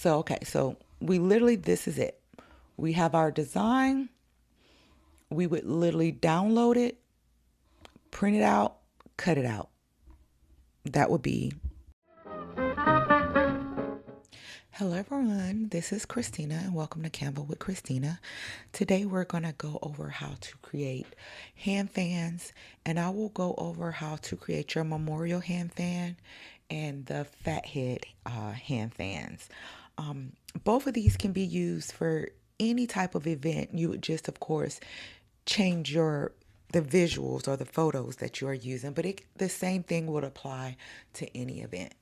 So we literally, this is it. We have our design. We would literally download it, print it out, cut it out. That would be. Hello, everyone. This is Christina, and welcome to Canva with Christina. Today, we're going to go over how to create hand fans, and I will go over how to create your memorial hand fan and the FatHead hand fans. Both of these can be used for any type of event. You would just, of course, change the visuals or the photos that you are using, but the same thing would apply to any event.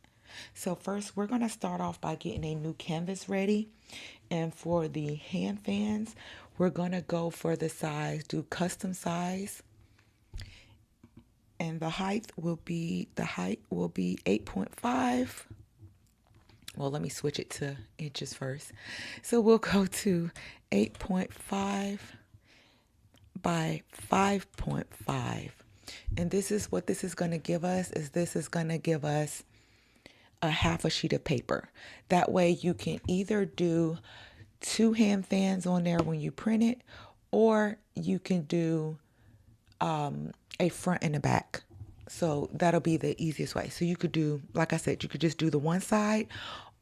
So first, we're going to start off by getting a new canvas ready. And for the hand fans, we're going to go for the size, do custom size. And the height will be 8.5. Well, let me switch it to inches first. So we'll go to 8.5 by 5.5. And this is what this is going to give us, this is going to give us a half a sheet of paper. That way you can either do 2 hand fans on there when you print it, or you can do a front and a back. So that'll be the easiest way. So you could do, like I said, you could just do the one side,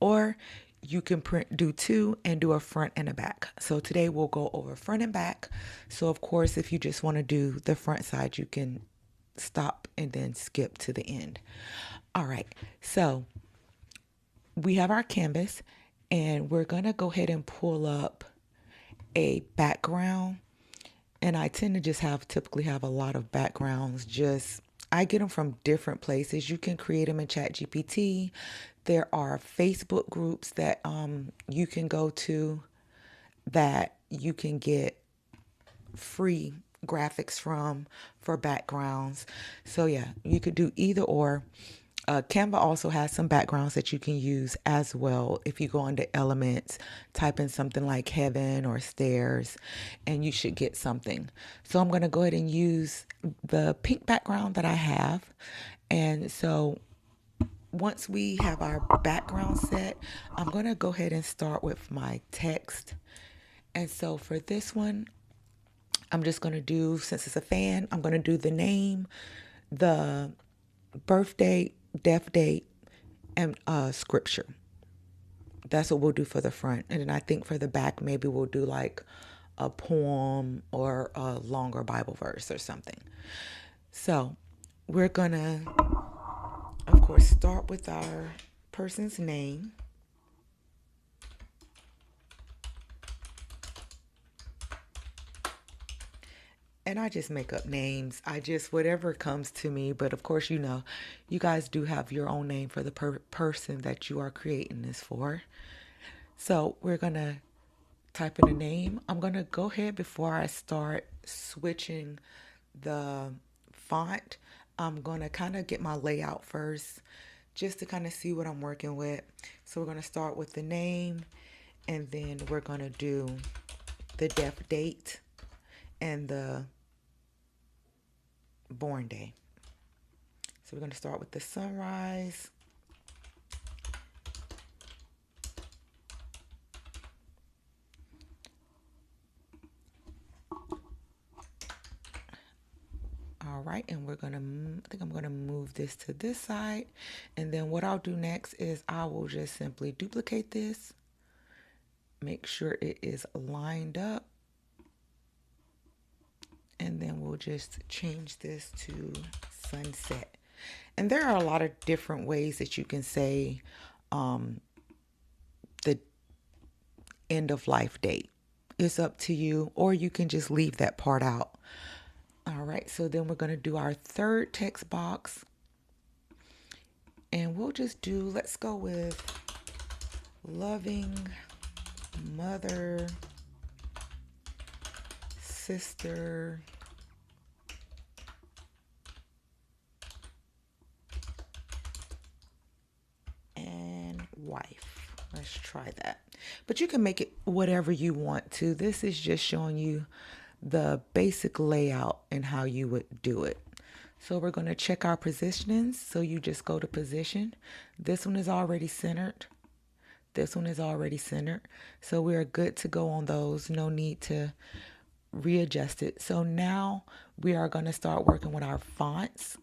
or you can do 2 and do a front and a back. So today we'll go over front and back. So of course, if you just want to do the front side, you can stop and then skip to the end. All right. So we have our canvas, and we're going to go ahead and pull up a background. And I tend to just typically have a lot of backgrounds. I get them from different places. You can create them in ChatGPT. There are Facebook groups that you can go to that you can get free graphics for backgrounds. So yeah, you could do either or. Canva also has some backgrounds that you can use as well. If you go into elements, type in something like heaven or stairs, and you should get something. So I'm going to go ahead and use the pink background that I have. And so once we have our background set, I'm going to go ahead and start with my text. And so for this one, I'm just going to do, since it's a fan, I'm going to do the name, the birth date, death date, and scripture. That's what we'll do for the front. And then I think for the back, maybe we'll do like a poem or a longer Bible verse or something. So we're going to, of course, start with our person's name. And I just make up names. Whatever comes to me. But of course, you guys do have your own name for the person that you are creating this for. So we're going to type in a name. I'm going to go ahead before I start switching the font. I'm going to kind of get my layout first just to kind of see what I'm working with. So we're going to start with the name, and then we're going to do the death date and the born day. So we're going to start with the sunrise. All right, and I think I'm going to move this to this side. And then what I'll do next is I will just simply duplicate this, make sure it is lined up. And then we'll just change this to sunset. And there are a lot of different ways that you can say the end of life date. It's up to you, or you can just leave that part out. All right, so then we're going to do our third text box. And let's go with loving mother, sister, and wife. Let's try that. But you can make it whatever you want to. This is just showing you the basic layout and how you would do it. So we're going to check our positionings. So you just go to position. This one is already centered. This one is already centered. So we are good to go on those. No need to readjust it. So now we are going to start working with our fonts,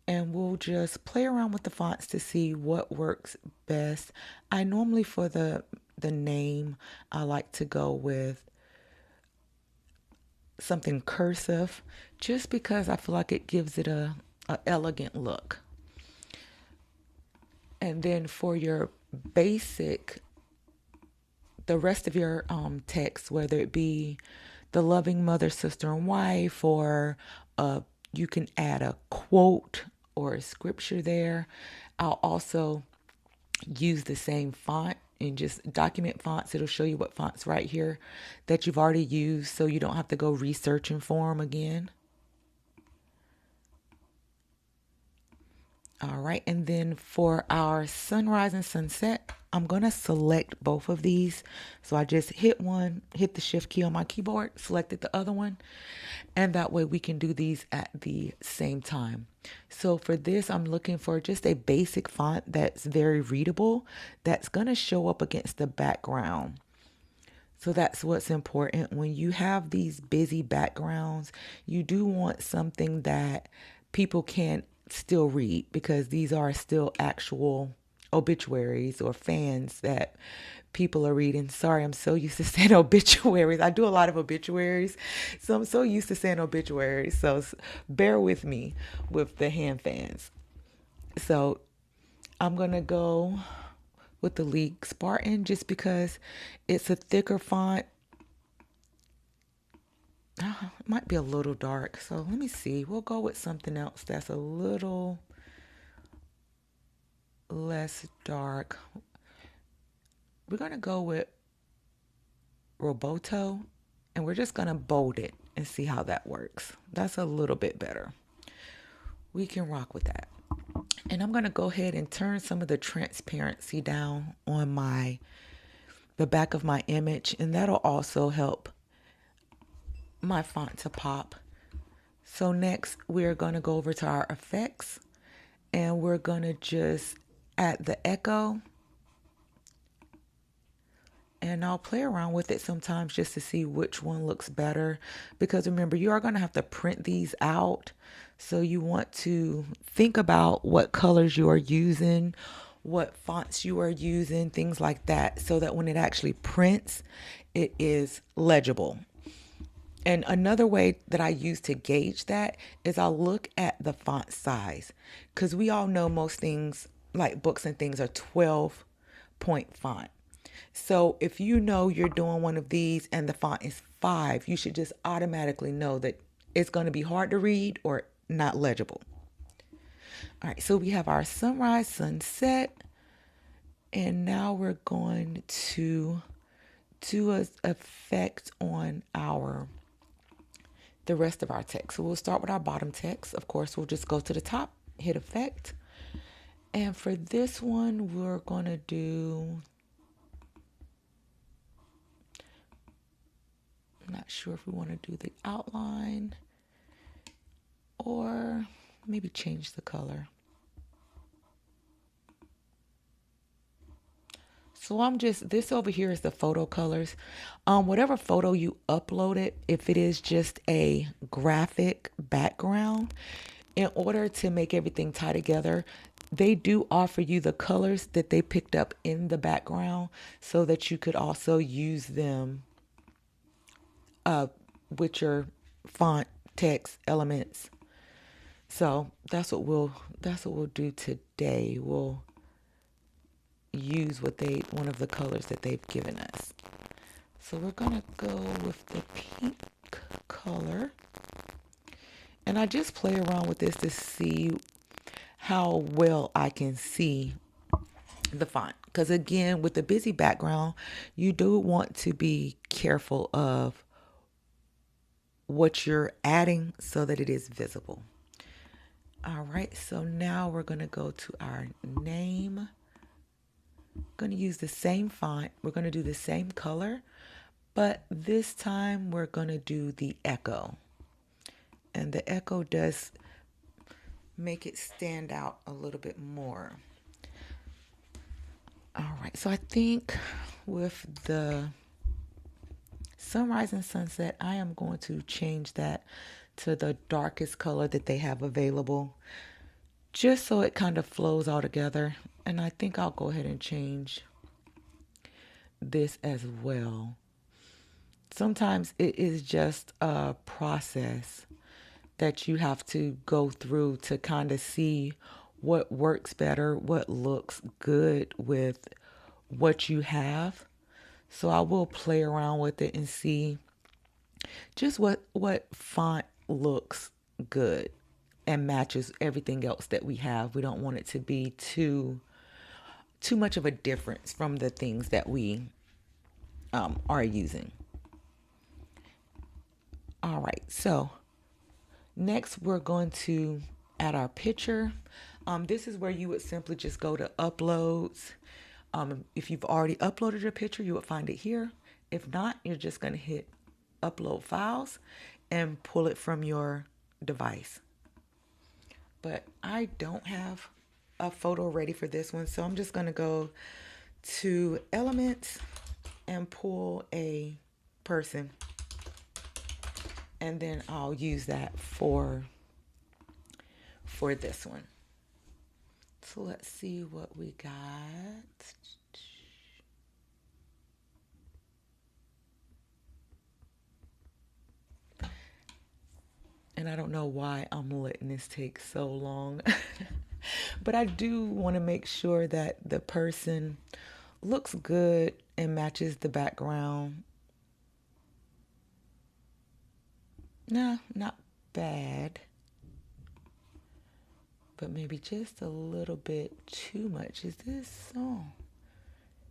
and we'll just play around with the fonts to see what works best. I normally, for the name, I like to go with something cursive, just because I feel like it gives it a elegant look. And then for your basic, the rest of your text, whether it be the loving mother, sister, and wife, or you can add a quote or a scripture there. I'll also use the same font and just document fonts. It'll show you what fonts right here that you've already used, so you don't have to go researching for them again. All right, and then for our sunrise and sunset, I'm going to select both of these. So I just hit one, hit the shift key on my keyboard, selected the other one, and that way we can do these at the same time. So for this, I'm looking for just a basic font that's very readable, that's going to show up against the background. So that's what's important. When you have these busy backgrounds, you do want something that people can still read, because these are still actual obituaries or fans that people are reading. Sorry, I'm so used to saying obituaries. I do a lot of obituaries, so I'm so used to saying obituaries. So bear with me with the hand fans. So I'm going to go with the League Spartan just because it's a thicker font. It might be a little dark, so let me see. We'll go with something else that's a little less dark. We're going to go with Roboto, and we're just going to bold it and see how that works. That's a little bit better. We can rock with that. And I'm going to go ahead and turn some of the transparency down on the back of my image, and that'll also help my font to pop. So next we're going to go over to our effects, and we're going to just add the echo, and I'll play around with it sometimes just to see which one looks better, because remember, you are going to have to print these out. So you want to think about what colors you are using, what fonts you are using, things like that, so that when it actually prints, it is legible. And another way that I use to gauge that is I'll look at the font size, because we all know most things like books and things are 12-point font. So if you know you're doing one of these and the font is 5, you should just automatically know that it's going to be hard to read or not legible. All right, so we have our sunrise, sunset, and now we're going to do an effect on the rest of our text. So we'll start with our bottom text. Of course, we'll just go to the top, hit effect. And for this one, we're going to do, I'm not sure if we want to do the outline or maybe change the color. So this over here is the photo colors. Whatever photo you uploaded, if it is just a graphic background, in order to make everything tie together, they do offer you the colors that they picked up in the background so that you could also use them with your font, text, elements. So that's what we'll do today. We'll use one of the colors that they've given us. So we're gonna go with the pink color, and I just play around with this to see how well I can see the font, because again, with the busy background, you do want to be careful of what you're adding so that it is visible. All right, so now we're going to go to our name. Going to use the same font. We're going to do the same color, but this time we're going to do the echo. And the echo does make it stand out a little bit more. All right, so I think with the sunrise and sunset, I am going to change that to the darkest color that they have available, just so it kind of flows all together. And I think I'll go ahead and change this as well. Sometimes it is just a process that you have to go through to kind of see what works better, what looks good with what you have. So I will play around with it and see just what font looks good and matches everything else that we have. We don't want it to be too much of a difference from the things that we are using. All right, so next we're going to add our picture. This is where you would simply just go to uploads. If you've already uploaded your picture, you would find it here. If not, you're just going to hit upload files and pull it from your device. But I don't have a photo ready for this one, so I'm just going to go to elements and pull a person, and then I'll use that for this one. So let's see what we got. And I don't know why I'm letting this take so long. But I do want to make sure that the person looks good and matches the background. Nah, not bad. But maybe just a little bit too much. Is this? Oh,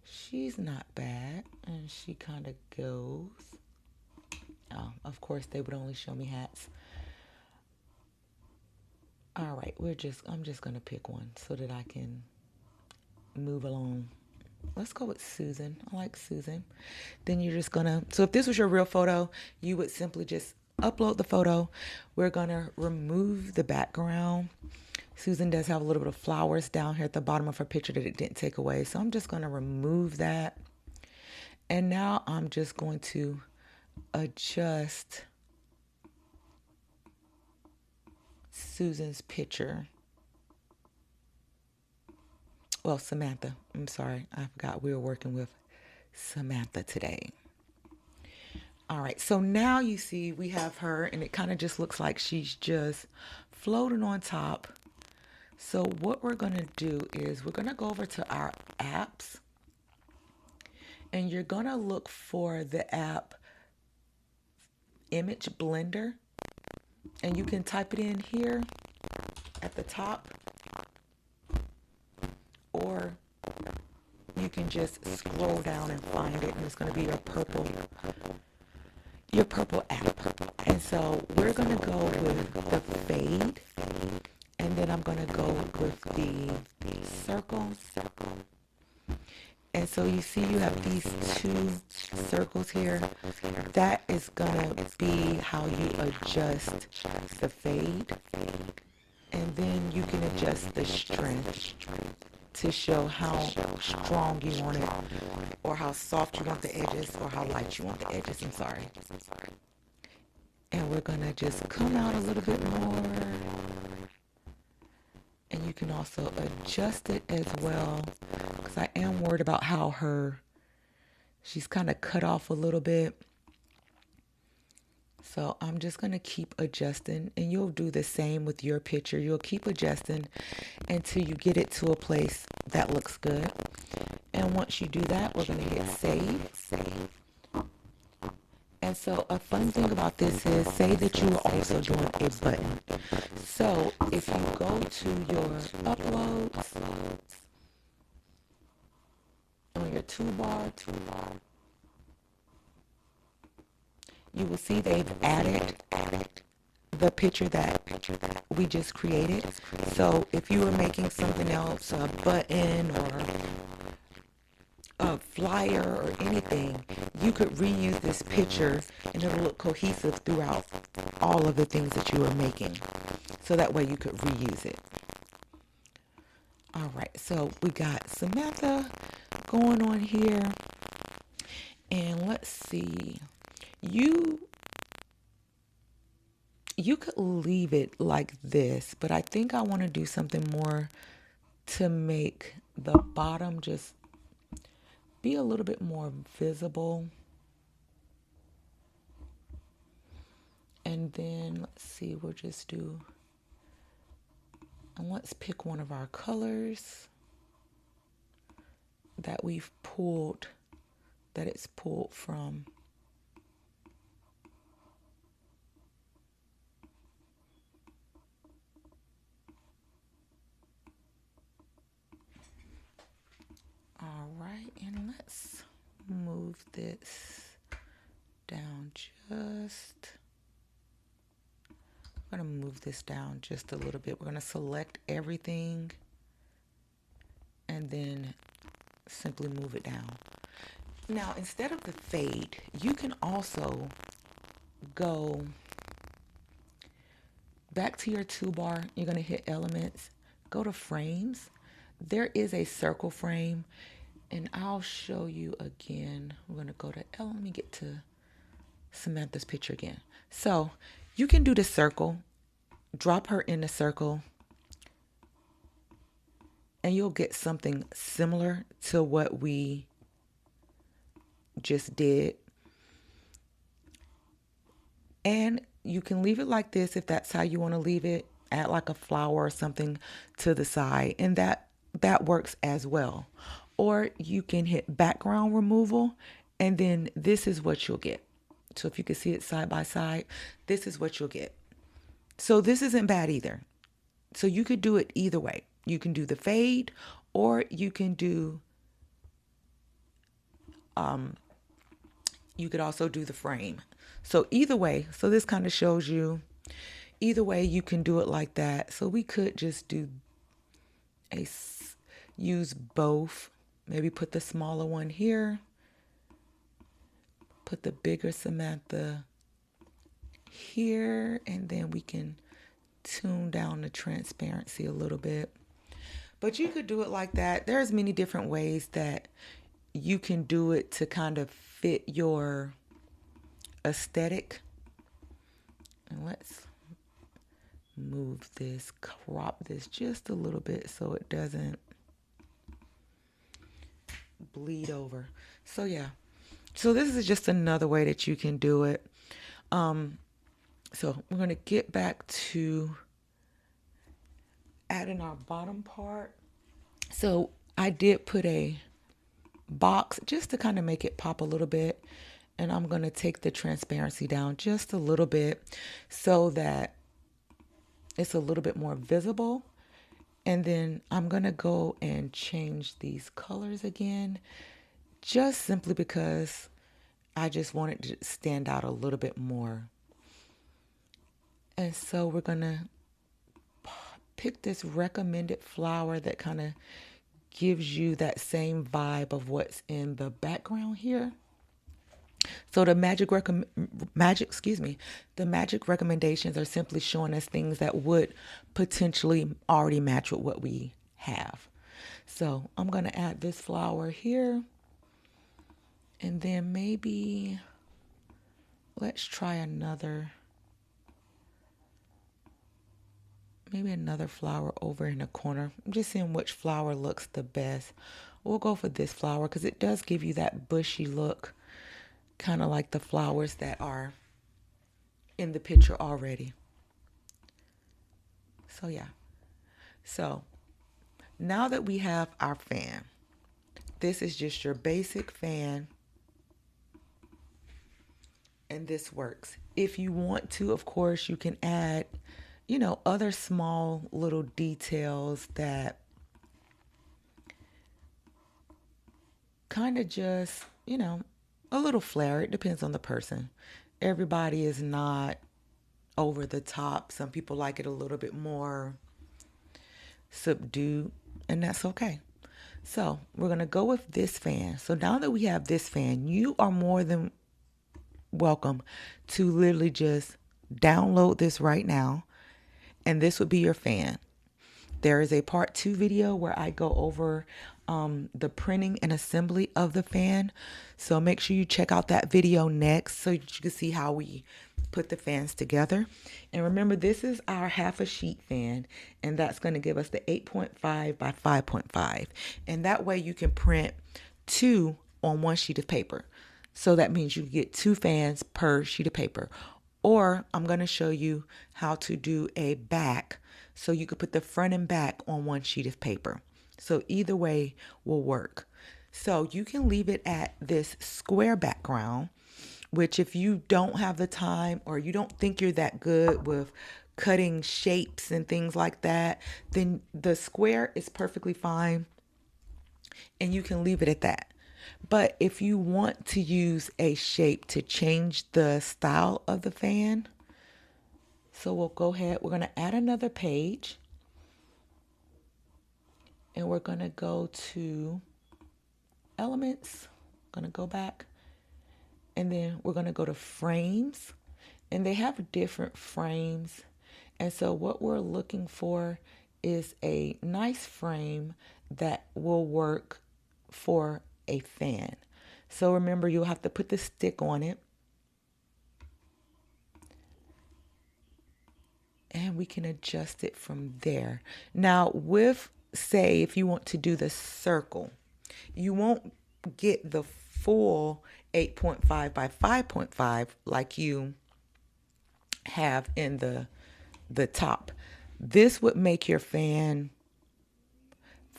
she's not bad. And she kind of goes. Oh, of course they would only show me hats. All right, I'm just going to pick one so that I can move along. Let's go with Susan. I like Susan. Then you're just going to, so if this was your real photo, you would simply just upload the photo. We're going to remove the background. Susan does have a little bit of flowers down here at the bottom of her picture that it didn't take away. So I'm just going to remove that. And now I'm just going to adjust Susan's picture. Well, Samantha. I'm sorry. I forgot we were working with Samantha today. All right. So now you see we have her, and it kind of just looks like she's just floating on top. So what we're going to do is we're going to go over to our apps, and you're going to look for the app Image Blender, and you can type it in here at the top, or you can just scroll down and find it, and it's going to be your purple app. And so we're going to go with the fade, and then I'm going to go with the circle. And so you see you have these two circles here. That is going to be how you adjust the fade. And then you can adjust the strength to show how strong you want it, or how soft you want the edges, or how light you want the edges. I'm sorry. And we're going to just come out a little bit more. And you can also adjust it as well, because I am worried about how she's kind of cut off a little bit. So I'm just going to keep adjusting, and you'll do the same with your picture. You'll keep adjusting until you get it to a place that looks good. And once you do that, we're going to hit save. And so a fun thing about this is, say that you are also doing a button. So if you go to your uploads on your toolbar, you will see they've added the picture that we just created. So if you were making something else, a button or a flyer or anything, you could reuse this picture and it'll look cohesive throughout all of the things that you are making. So that way you could reuse it. All right, so we got Samantha, going on here. And let's see. You could leave it like this, but I think I want to do something more to make the bottom just be a little bit more visible. And then let's see, we'll just do, and let's pick one of our colors that we've pulled, that it's pulled from. All right, and let's move this down just, I'm going to move this down just a little bit. We're going to select everything and then simply move it down. Now, instead of the fade, you can also go back to your toolbar. You're going to hit elements, go to frames. There is a circle frame, and I'll show you again. We're going to go to, let me get to Samantha's picture again. So you can do the circle, drop her in the circle, and you'll get something similar to what we just did. And you can leave it like this if that's how you want to leave it. Add like a flower or something to the side, and that works as well. Or you can hit background removal, and then this is what you'll get. So if you can see it side by side, this is what you'll get. So this isn't bad either. So you could do it either way. You can do the fade, or you can do, you could also do the frame. So either way, so this kind of shows you, either way you can do it like that. So we could just do use both. Maybe put the smaller one here, put the bigger Samantha here, and then we can tune down the transparency a little bit. But you could do it like that. There's many different ways that you can do it to kind of fit your aesthetic. And let's move this, crop this just a little bit so it doesn't bleed over. So yeah, so this is just another way that you can do it. So we're going to get back to adding our bottom part. So I did put a box just to kind of make it pop a little bit, and I'm going to take the transparency down just a little bit so that it's a little bit more visible. And then I'm going to go and change these colors again, just simply because I just want it to stand out a little bit more. And so we're going to pick this recommended flower that kind of gives you that same vibe of what's in the background here. So the magic recommendations are simply showing us things that would potentially already match with what we have. So I'm going to add this flower here, and then maybe let's try another flower over in the corner. I'm just seeing which flower looks the best. We'll go for this flower because it does give you that bushy look, kind of like the flowers that are in the picture already. So yeah. So now that we have our fan, this is just your basic fan, and this works. If you want to, of course, you can add, other small little details that kind of just, a little flair. It depends on the person. Everybody is not over the top. Some people like it a little bit more subdued, and that's okay. So we're going to go with this fan. So now that we have this fan, you are more than welcome to literally just download this right now, and this would be your fan. There is a part 2 video where I go over the printing and assembly of the fan. So make sure you check out that video next so you can see how we put the fans together. And remember, this is our half a sheet fan, and that's going to give us the 8.5 by 5.5. And that way you can print two on one sheet of paper. So that means you get two fans per sheet of paper. Or I'm going to show you how to do a back so you could put the front and back on one sheet of paper. So either way will work. So you can leave it at this square background, which if you don't have the time or you don't think you're that good with cutting shapes and things like that, then the square is perfectly fine and you can leave it at that. But if you want to use a shape to change the style of the fan, so we'll go ahead, we're going to add another page. And we're going to go to elements, going to go back, and then we're going to go to frames, and they have different frames. And so what we're looking for is a nice frame that will work for a fan. So remember, you'll have to put the stick on it, and we can adjust it from there. Now with, say, if you want to do the circle, you won't get the full 8.5 by 5.5 like you have in the top. This would make your fan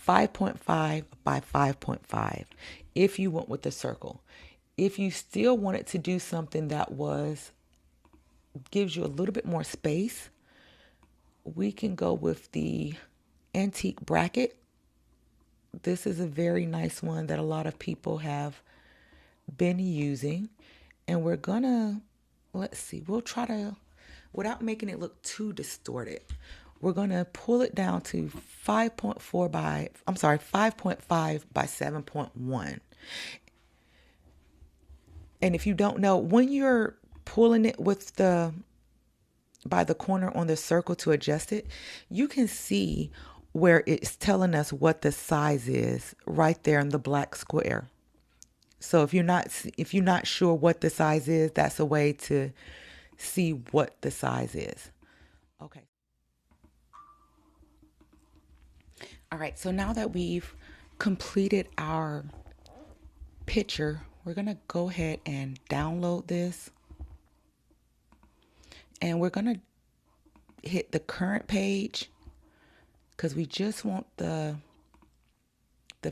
5.5 by 5.5 if you went with the circle. If you still wanted to do something that gives you a little bit more space, we can go with the antique bracket. This is a very nice one that a lot of people have been using. And we're gonna, let's see, we'll try to, without making it look too distorted, we're gonna pull it down to 5.5 by 7.1. And if you don't know, when you're pulling it with by the corner on the circle to adjust it, you can see where it's telling us what the size is right there in the black square. So if you're not sure what the size is, that's a way to see what the size is. Okay. All right. So now that we've completed our picture, we're going to go ahead and download this. And we're going to hit the current page because we just want the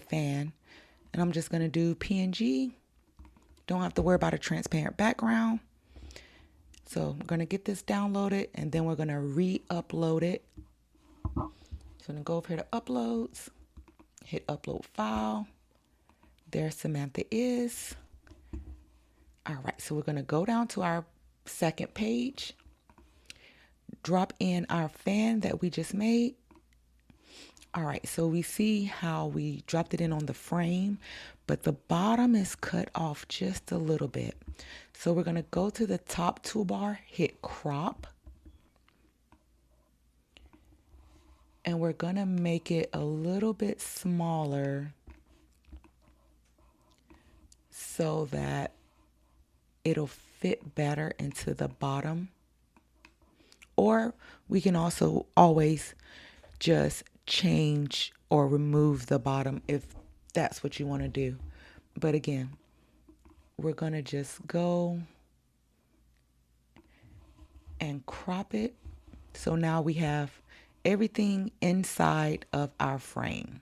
fan. And I'm just going to do PNG. Don't have to worry about a transparent background. So I'm going to get this downloaded and then we're going to re-upload it. So I'm going to go over here to uploads, hit upload file. There Samantha is. All right, so we're going to go down to our second page, drop in our fan that we just made. All right, so we see how we dropped it in on the frame, but the bottom is cut off just a little bit. So we're going to go to the top toolbar, hit crop, and we're going to make it a little bit smaller so that it'll fit better into the bottom. Or we can also always just change or remove the bottom if that's what you want to do. But again, we're going to just go and crop it. So now we have everything inside of our frame.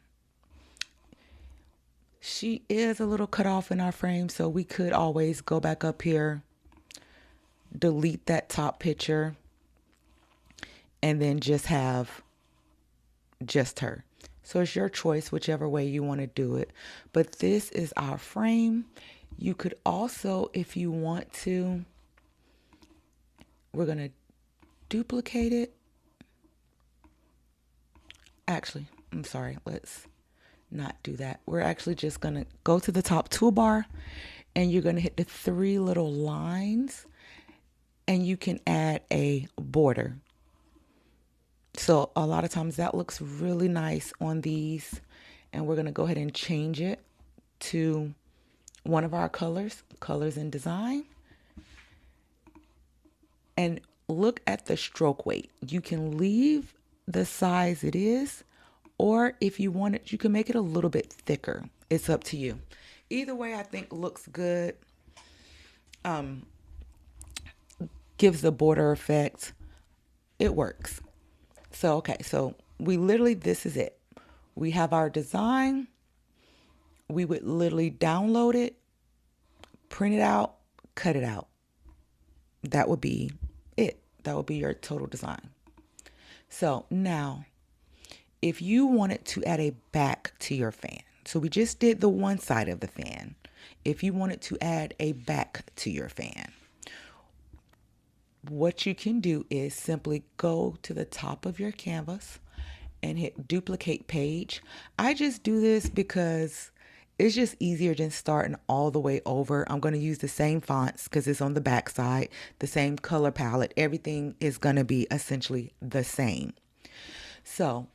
She is a little cut off in our frame, so we could always go back up here, delete that top picture, and then just have just her. So it's your choice, whichever way you want to do it. But this is our frame. You could also, if you want to, we're going to duplicate it. Actually, I'm sorry. Let's not do that. We're actually just going to go to the top toolbar and you're going to hit the three little lines and you can add a border. So a lot of times that looks really nice on these and we're going to go ahead and change it to one of our colors in design. And look at the stroke weight. You can leave the size it is, or if you want it, you can make it a little bit thicker. It's up to you. Either way, I think looks good. Gives the border effect. It works. So, okay, so we literally, this is it. We have our design. We would literally download it, print it out, cut it out. That would be it. That would be your total design. So now, if you wanted to add a back to your fan, so we just did the one side of the fan. If you wanted to add a back to your fan, what you can do is simply go to the top of your canvas and hit duplicate page. I just do this because it's just easier than starting all the way over. I'm going to use the same fonts because it's on the back side, the same color palette. Everything is going to be essentially the same. So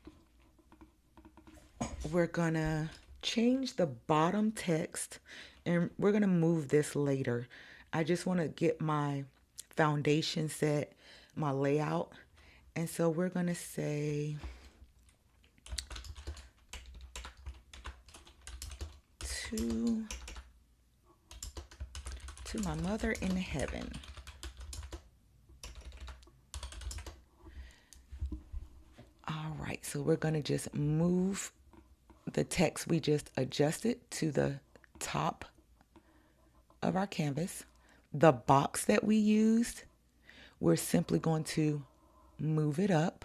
we're going to change the bottom text, and we're going to move this later. I just want to get my foundation set, my layout. And so we're going to say to my mother in heaven. All right, so we're going to just move the text we just adjusted to the top of our canvas. The box that we used, we're simply going to move it up.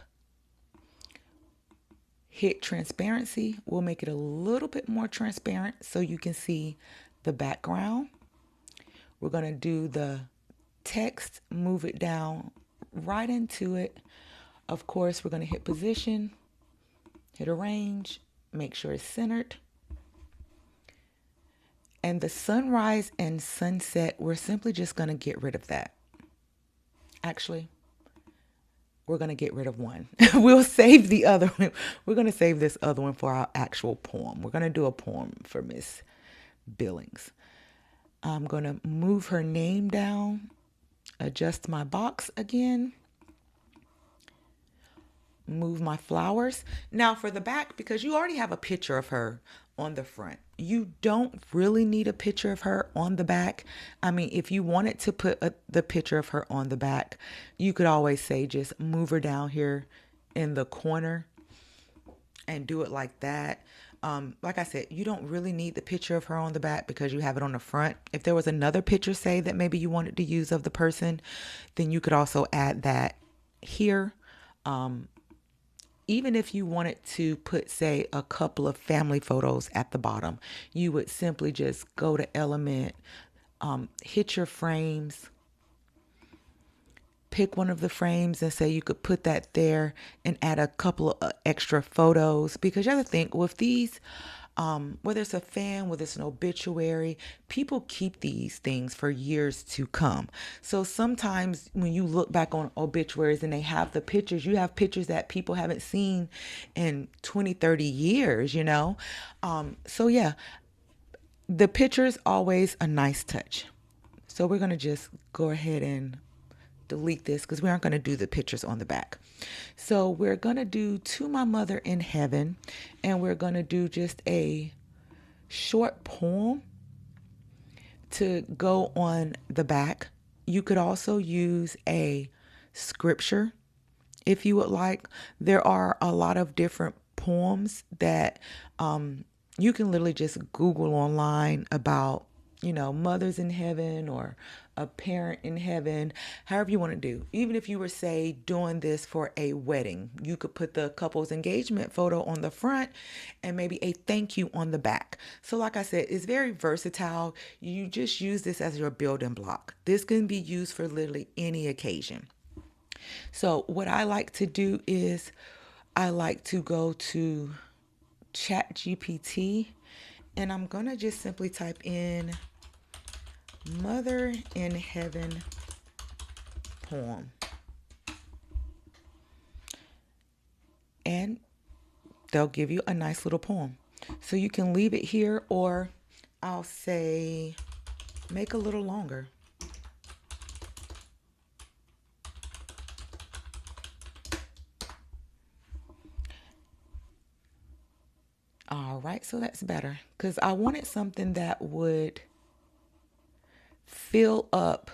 Hit transparency. We'll make it a little bit more transparent so you can see the background. We're going to do the text, move it down right into it. Of course, we're going to hit position, hit arrange, make sure it's centered. And the sunrise and sunset, we're simply just going to get rid of that. Actually, we're going to get rid of one. We'll save the other one. We're going to save this other one for our actual poem. We're going to do a poem for Miss Billings. I'm going to move her name down, adjust my box again, move my flowers. Now for the back, because you already have a picture of her on the front, you don't really need a picture of her on the back. I mean, if you wanted to put the picture of her on the back, you could always say just move her down here in the corner and do it like that. Like I said, you don't really need the picture of her on the back because you have it on the front. If there was another picture, say, that maybe you wanted to use of the person, then you could also add that here. Even if you wanted to put, say, a couple of family photos at the bottom, you would simply just go to Element, hit your frames, pick one of the frames and say you could put that there and add a couple of extra photos. Because you have to think with these, whether it's a fan, whether it's an obituary, people keep these things for years to come. So sometimes when you look back on obituaries and they have the pictures, you have pictures that people haven't seen in 20, 30 years, you know? So yeah, the picture is always a nice touch. So we're going to just go ahead and delete this because we aren't going to do the pictures on the back. So we're going to do To My Mother in Heaven, and we're going to do just a short poem to go on the back. You could also use a scripture if you would like. There are a lot of different poems that you can literally just Google online about, you know, mothers in heaven or a parent in heaven, however you want to do. Even if you were, say, doing this for a wedding, you could put the couple's engagement photo on the front and maybe a thank you on the back. So like I said, it's very versatile. You just use this as your building block. This can be used for literally any occasion. So what I like to do is I like to go to ChatGPT, and I'm going to just simply type in Mother in Heaven poem. And they'll give you a nice little poem. So you can leave it here, or I'll say make a little longer. All right, so that's better because I wanted something that would fill up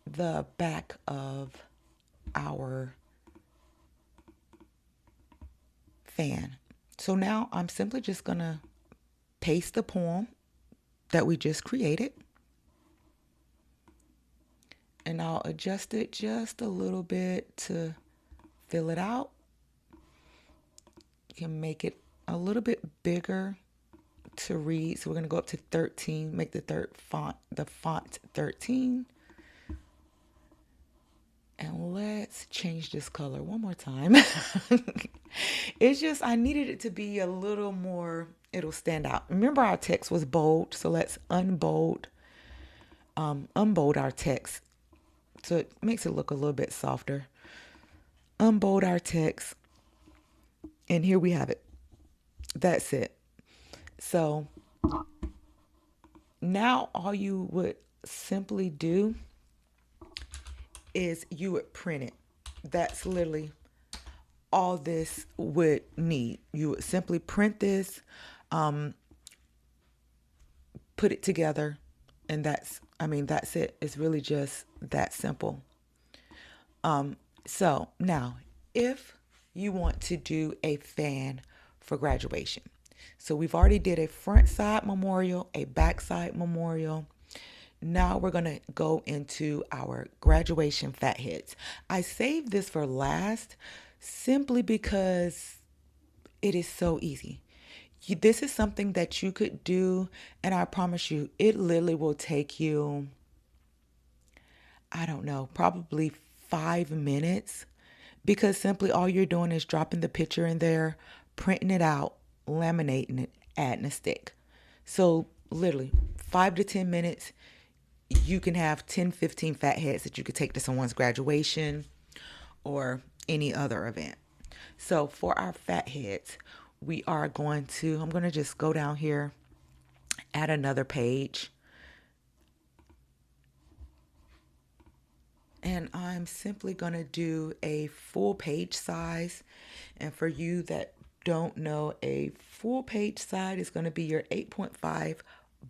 the back of our fan. So now I'm simply just going to paste the poem that we just created, and I'll adjust it just a little bit to fill it out. You can make it a little bit bigger to read. So we're going to go up to 13, make the font 13. And let's change this color one more time. It's just, I needed it to be a little more, it'll stand out. Remember our text was bold, so let's unbold our text so it makes it look a little bit softer. Unbold our text, and here we have it. That's it. So now all you would simply do is you would print it. That's literally all this would need. You would simply print this, put it together, and that's it. It's really just that simple. So now, if you want to do a fan for graduation, so we've already did a front side memorial, a back side memorial. Now we're going to go into our graduation FatHeads. I saved this for last simply because it is so easy. This is something that you could do, and I promise you, it literally will take you, I don't know, probably 5 minutes, because simply all you're doing is dropping the picture in there, printing it out, laminating it, adding a stick. So literally 5 to 10 minutes, you can have 10, 15 FatHeads that you could take to someone's graduation or any other event. So for our FatHeads, I'm going to just go down here, add another page. And I'm simply going to do a full page size. And for you that don't know, a full page size is going to be your 8.5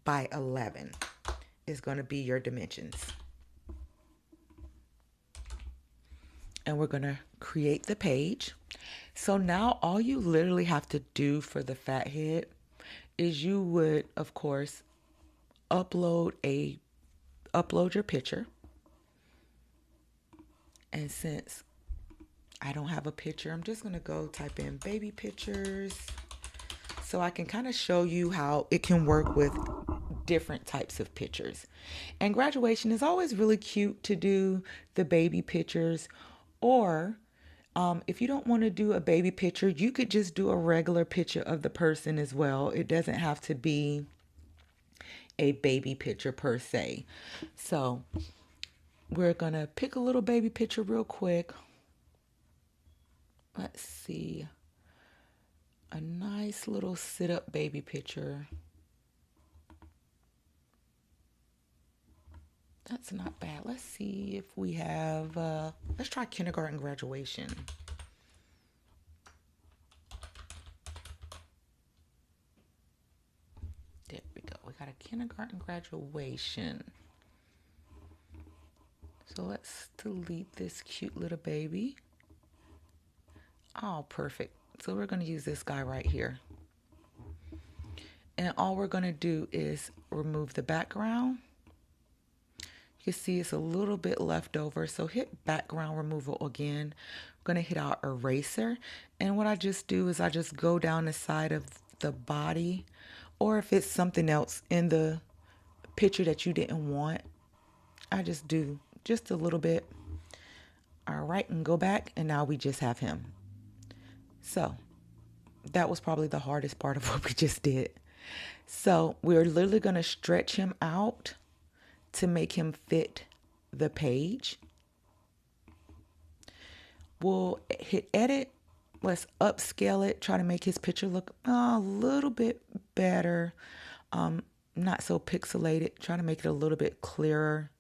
by 11 is going to be your dimensions. And we're going to create the page. So now all you literally have to do for the FatHead is you would, of course, upload your picture. And since I don't have a picture, I'm just going to go type in baby pictures so I can kind of show you how it can work with different types of pictures. And graduation is always really cute to do the baby pictures, or if you don't want to do a baby picture, you could just do a regular picture of the person as well. It doesn't have to be a baby picture per se. So we're going to pick a little baby picture real quick. Let's see. A nice little sit-up baby picture. That's not bad. Let's see if we have, let's try kindergarten graduation. There we go. We got a kindergarten graduation. So let's delete this cute little baby. Oh, perfect. So we're going to use this guy right here. And all we're going to do is remove the background. You can see it's a little bit left over. So hit background removal again. I'm going to hit our eraser. And what I just do is I just go down the side of the body. Or if it's something else in the picture that you didn't want, I just do just a little bit. All right, and go back. And now we just have him. So that was probably the hardest part of what we just did. So we're literally going to stretch him out to make him fit the page. We'll hit edit, let's upscale it, try to make his picture look a little bit better. Not so pixelated, try to make it a little bit clearer.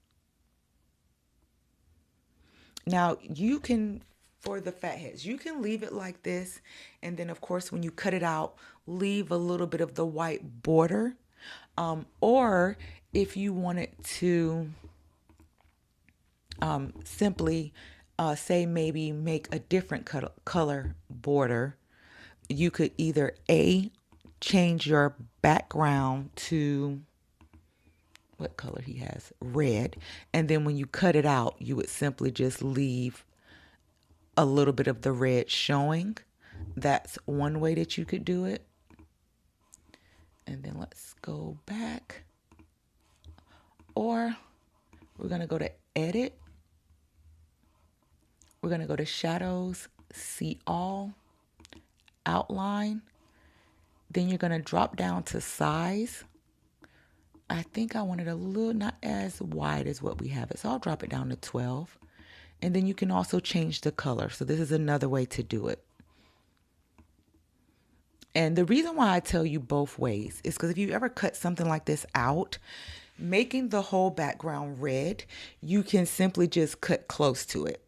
Now you can, for the fat heads, you can leave it like this. And then of course, when you cut it out, leave a little bit of the white border. Or if you wanted to simply say maybe make a different color border, you could either change your background to what color he has, red, and then when you cut it out, you would simply just leave a little bit of the red showing. That's one way that you could do it. And then let's go back, or we're going to go to edit. We're going to go to shadows, see all, outline. Then you're going to drop down to size. I think I want it a little, not as wide as what we have it. So I'll drop it down to 12. And then you can also change the color. So this is another way to do it. And the reason why I tell you both ways is because if you ever cut something like this out, making the whole background red, you can simply just cut close to it.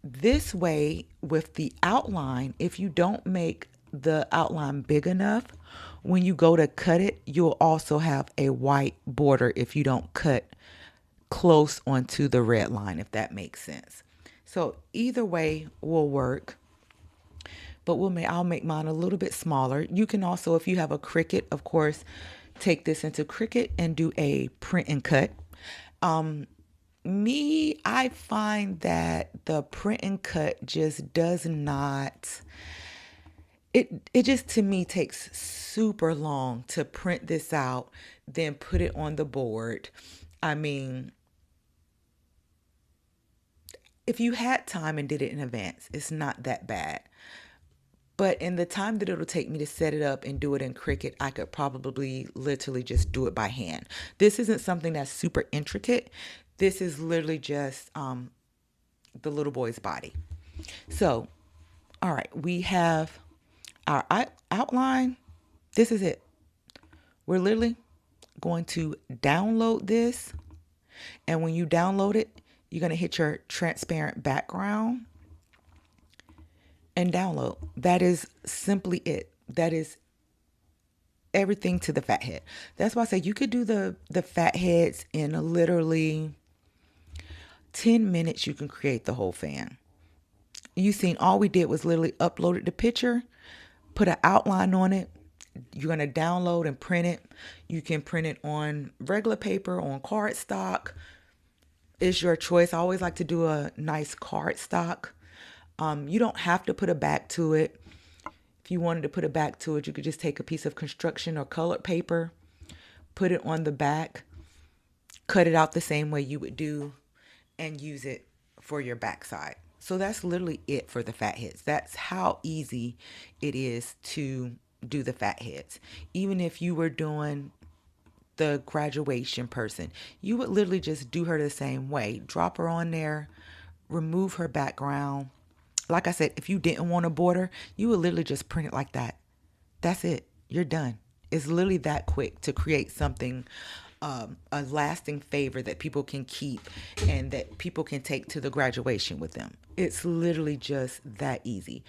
This way, with the outline, if you don't make the outline big enough, when you go to cut it, you'll also have a white border if you don't cut close onto the red line, if that makes sense. So either way will work. But I'll make mine a little bit smaller. You can also, if you have a Cricut, of course, take this into Cricut and do a print and cut. I find that the print and cut just does not, it just to me takes super long to print this out, then put it on the board. I mean, if you had time and did it in advance, it's not that bad. But in the time that it'll take me to set it up and do it in Cricut, I could probably literally just do it by hand. This isn't something that's super intricate. This is literally just the little boy's body. So, all right, we have our outline. This is it. We're literally going to download this. And when you download it, you're going to hit your transparent background and download. That is simply it. That is everything to the fat head. That's why I say you could do the fat heads in literally 10 minutes. You can create the whole fan. You seen all we did was literally uploaded the picture, put an outline on it. You're going to download and print it. You can print it on regular paper, on cardstock. It's your choice. I always like to do a nice cardstock. You don't have to put a back to it. If you wanted to put a back to it, you could just take a piece of construction or colored paper, put it on the back, cut it out the same way you would do, and use it for your backside. So that's literally it for the fat heads. That's how easy it is to do the fat heads. Even if you were doing the graduation person, you would literally just do her the same way. Drop her on there, remove her background. Like I said, if you didn't want a border, you would literally just print it like that. That's it. You're done. It's literally that quick to create something, a lasting favor that people can keep and that people can take to the graduation with them. It's literally just that easy.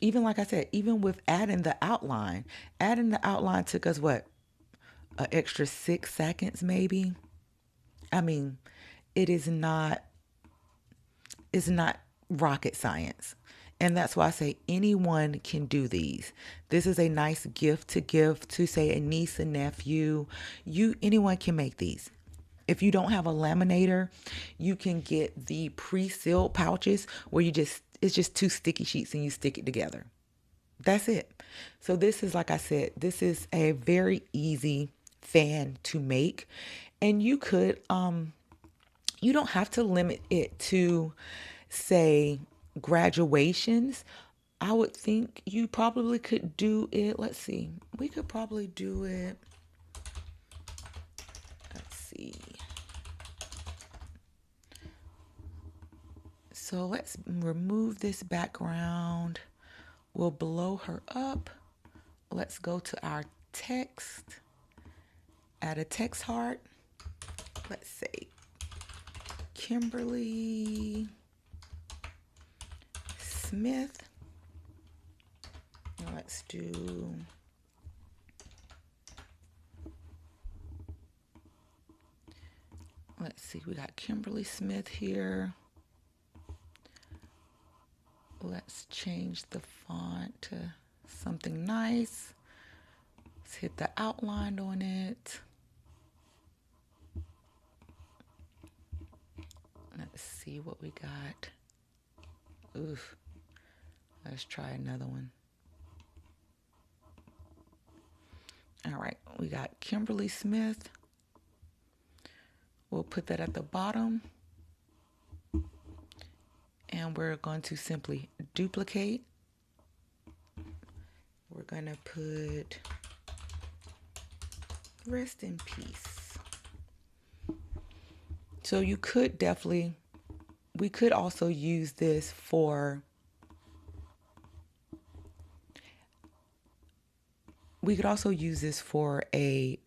Even like I said, even with adding the outline took us what? An extra 6 seconds maybe. I mean, it's not rocket science. And that's why I say anyone can do these. This is a nice gift to give to, say, a niece and nephew. Anyone can make these. If you don't have a laminator, you can get the pre-sealed pouches where it's just 2 sticky sheets and you stick it together. That's it. So this is, like I said, this is a very easy fan to make. And you could, you don't have to limit it to, say, graduations. I would think you probably could do it. Let's see. We could probably do it. Let's see. So let's remove this background. We'll blow her up. Let's go to our text. Add a text heart. Let's say Kimberly Smith. Let's do let's see, we got Kimberly Smith here. Let's change the font to something nice. Let's hit the outline on it. Let's see what we got. Oof. Let's try another one. All right, we got Kimberly Smith. We'll put that at the bottom. And we're going to simply duplicate. We're going to put rest in peace. So you could definitely, we could also use this for, a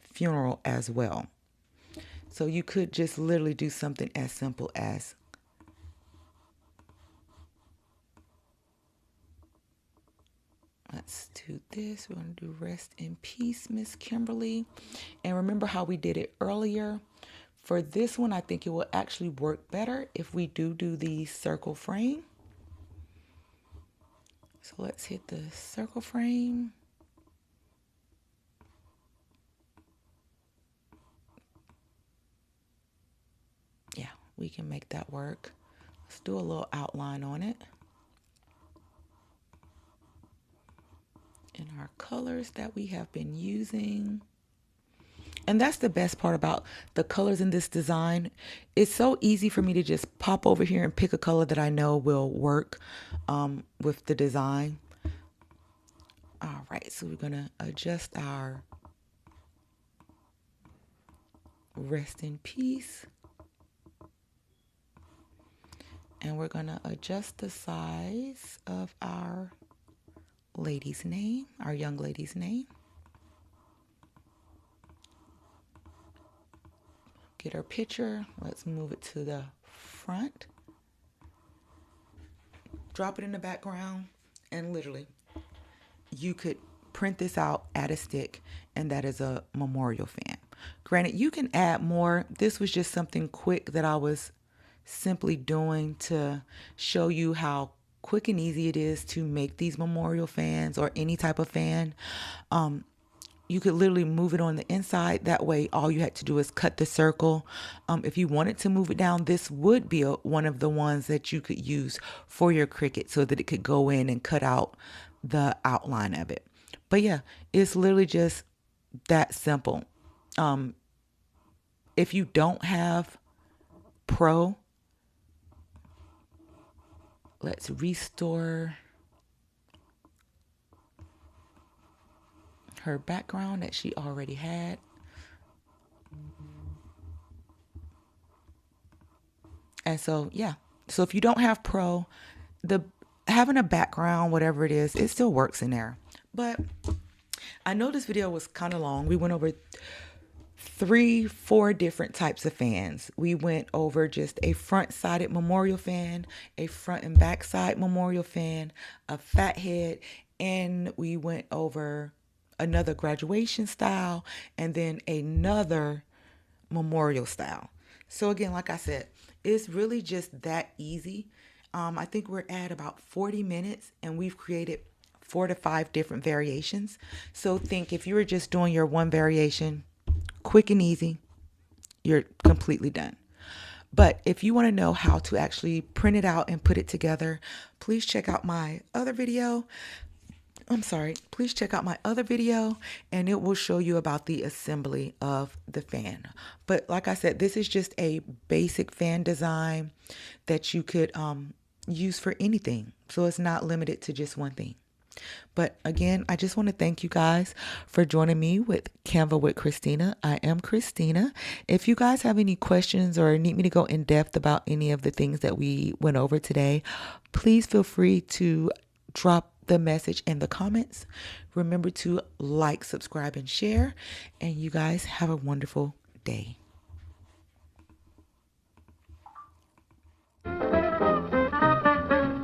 funeral as well. So you could just literally do something as simple as let's do this. We're going to do rest in peace, Miss Kimberly. And remember how we did it earlier? For this one, I think it will actually work better if we do the circle frame. So let's hit the circle frame. Yeah, we can make that work. Let's do a little outline on it. In our colors that we have been using. And that's the best part about the colors in this design. It's so easy for me to just pop over here and pick a color that I know will work with the design. All right, so we're gonna adjust our rest in peace. And we're gonna adjust the size of our lady's name, our young lady's name. Get her picture. Let's move it to the front. Drop it in the background, and literally you could print this out, add a stick, and that is a memorial fan. Granted, you can add more. This was just something quick that I was simply doing to show you how quick and easy it is to make these memorial fans or any type of fan. You could literally move it on the inside. That way, all you had to do is cut the circle. If you wanted to move it down, this would be one of the ones that you could use for your Cricut so that it could go in and cut out the outline of it. But yeah, it's literally just that simple. If you don't have Pro, let's restore her background that she already had. And so, yeah. So if you don't have Pro, having a background, whatever it is, it still works in there. But I know this video was kind of long. We went over 3-4 different types of fans. We went over just a front-sided memorial fan, a front and back side memorial fan, a FatHead, and we went over another graduation style, and then another memorial style. So again, like I said, it's really just that easy. I think we're at about 40 minutes and we've created 4 to 5 different variations. So think if you were just doing your one variation, quick and easy, you're completely done. But if you want to know how to actually print it out and put it together, please check out my other video. Please check out my other video and it will show you about the assembly of the fan. But like I said, this is just a basic fan design that you could use for anything. So it's not limited to just one thing. But again, I just want to thank you guys for joining me with Canva with Christina. I am Christina. If you guys have any questions or need me to go in depth about any of the things that we went over today, please feel free to drop the message in the comments. Remember to like, subscribe, and share. And you guys have a wonderful day.